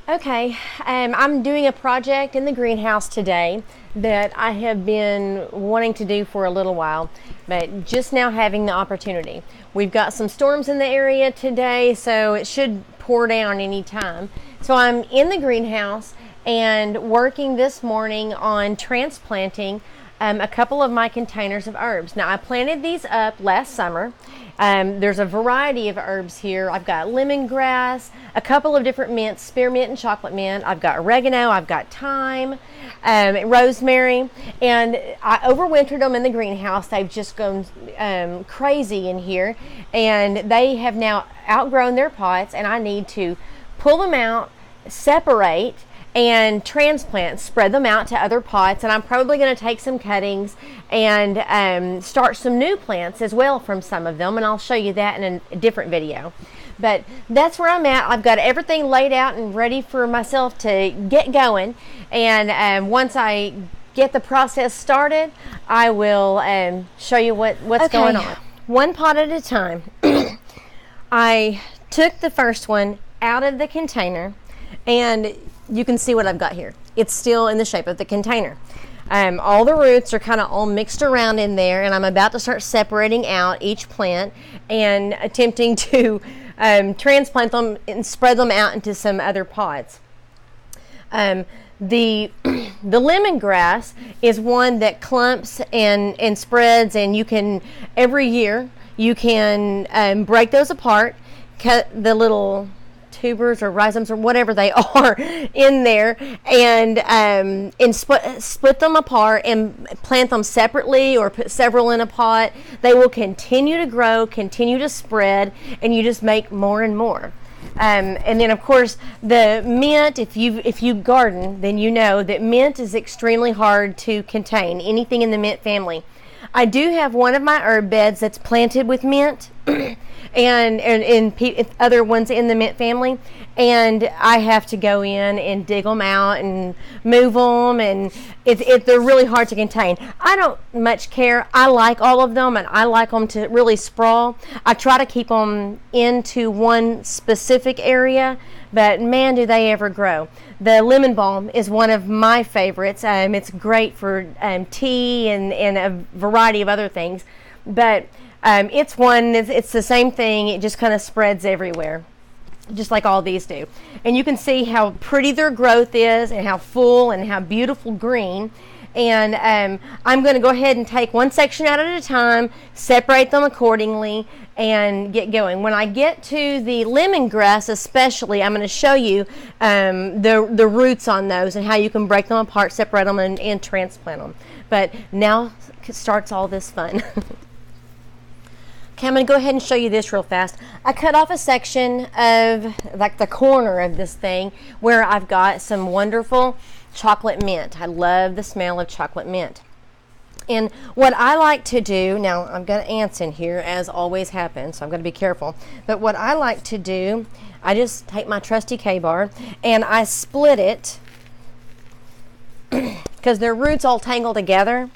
Okay, I'm doing a project in the greenhouse today that I have been wanting to do for a little while, but just now having the opportunity. We've got some storms in the area today, so it should pour down any time. So I'm in the greenhouse and working this morning on transplanting a couple of my containers of herbs. Now, I planted these up last summer. There's a variety of herbs here. I've got lemongrass, a couple of different mints, spearmint and chocolate mint. I've got oregano, I've got thyme, rosemary, and I overwintered them in the greenhouse. They've just gone crazy in here, and they have now outgrown their pots, and I need to pull them out, separate, and transplant, spread them out to other pots. And I'm probably going to take some cuttings and start some new plants as well from some of them, and I'll show you that in a different video. But that's where I'm at. I've got everything laid out and ready for myself to get going, and once I get the process started, I will show you what's going on. One pot at a time. I took the first one out of the container, and you can see what I've got here. It's still in the shape of the container. All the roots are kind of all mixed around in there, and I'm about to start separating out each plant and attempting to transplant them and spread them out into some other pots. The lemongrass is one that clumps and spreads, and you can, every year, you can break those apart, cut the little tubers or rhizomes or whatever they are in there, and split them apart and plant them separately or put several in a pot. They will continue to grow, continue to spread, and you just make more and more. And then of course the mint, if you garden, then you know that mint is extremely hard to contain, anything in the mint family. I do have one of my herb beds that's planted with mint and other ones in the mint family, and I have to go in and dig them out and move them, and they're really hard to contain. I don't much care. I like all of them, and I like them to really sprawl. I try to keep them into one specific area, but man, do they ever grow. The lemon balm is one of my favorites. It's great for tea and a variety of other things, but it's the same thing. It just kind of spreads everywhere, just like all these do. And you can see how pretty their growth is and how full and how beautiful green. And I'm going to go ahead and take one section out at a time, separate them accordingly, and get going. When I get to the lemongrass especially, I'm going to show you the roots on those and how you can break them apart, separate them, and transplant them. But now starts all this fun. Okay, I'm going to go ahead and show you this real fast. I cut off a section of like the corner of this thing where I've got some wonderful chocolate mint. I love the smell of chocolate mint. And what I like to do, now I've got ants in here as always happens, so I'm going to be careful. But what I like to do, I just take my trusty K-bar and I split it because their roots all tangle together.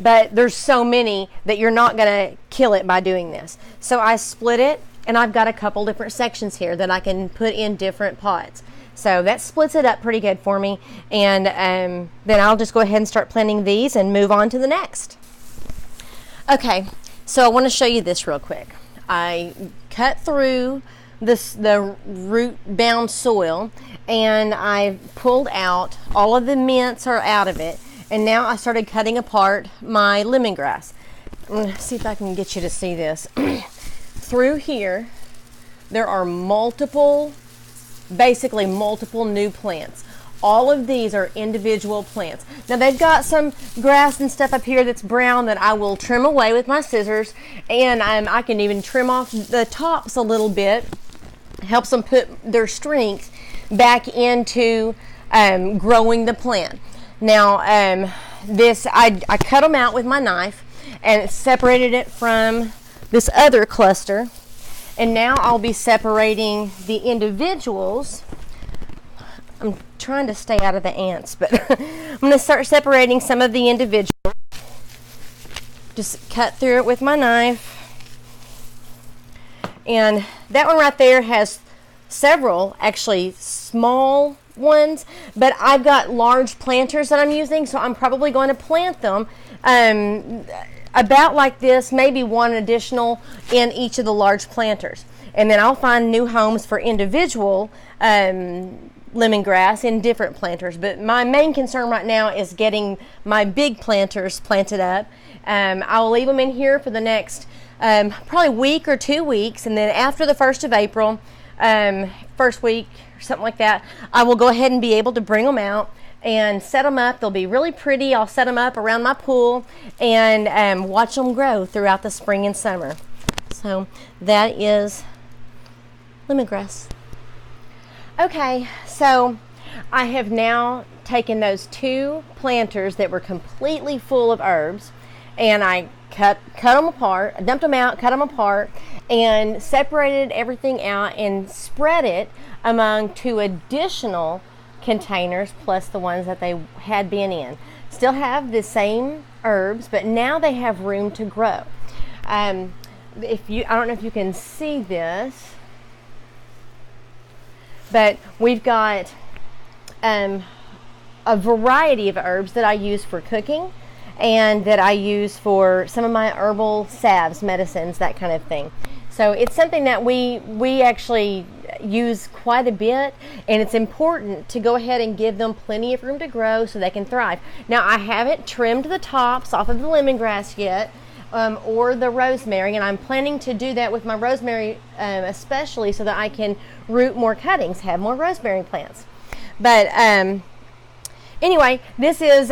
But there's so many that you're not going to kill it by doing this. So I split it, and I've got a couple different sections here that I can put in different pots. So that splits it up pretty good for me. And then I'll just go ahead and start planting these and move on to the next. Okay, so I want to show you this real quick. I cut through the root-bound soil, and I pulled out, all of the mints are out of it. And now I started cutting apart my lemongrass. I'm going to see if I can get you to see this. Through here, there are basically multiple new plants. All of these are individual plants. Now they've got some grass and stuff up here that's brown that I will trim away with my scissors, and I can even trim off the tops a little bit. Helps them put their strength back into growing the plant. Now, I cut them out with my knife and separated it from this other cluster. And now I'll be separating the individuals. I'm trying to stay out of the ants, but I'm going to start separating some of the individuals. Just cut through it with my knife. And that one right there has several actually small ones, but I've got large planters that I'm using, so I'm probably going to plant them about like this, maybe one additional in each of the large planters. And then I'll find new homes for individual lemongrass in different planters. But my main concern right now is getting my big planters planted up. I'll leave them in here for the next probably week or 2 weeks, and then after the 1st of April, first week or something like that, I will go ahead and be able to bring them out and set them up. They'll be really pretty. I'll set them up around my pool and watch them grow throughout the spring and summer. So that is lemongrass. Okay, so I have now taken those 2 planters that were completely full of herbs, and I cut them apart, dumped them out, cut them apart, and separated everything out and spread it among 2 additional containers plus the ones that they had been in. Still have the same herbs, but now they have room to grow. I don't know if you can see this, but we've got a variety of herbs that I use for cooking and that I use for some of my herbal salves, medicines, that kind of thing. So it's something that we actually use quite a bit, and it's important to go ahead and give them plenty of room to grow so they can thrive. Now, I haven't trimmed the tops off of the lemongrass yet, or the rosemary, and I'm planning to do that with my rosemary, especially so that I can root more cuttings, have more rosemary plants. But anyway, this is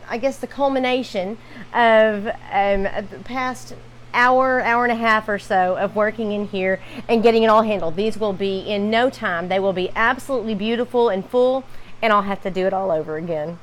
I guess the culmination of the past hour and a half or so of working in here and getting it all handled. These will be, in no time, they will be absolutely beautiful and full, and I'll have to do it all over again.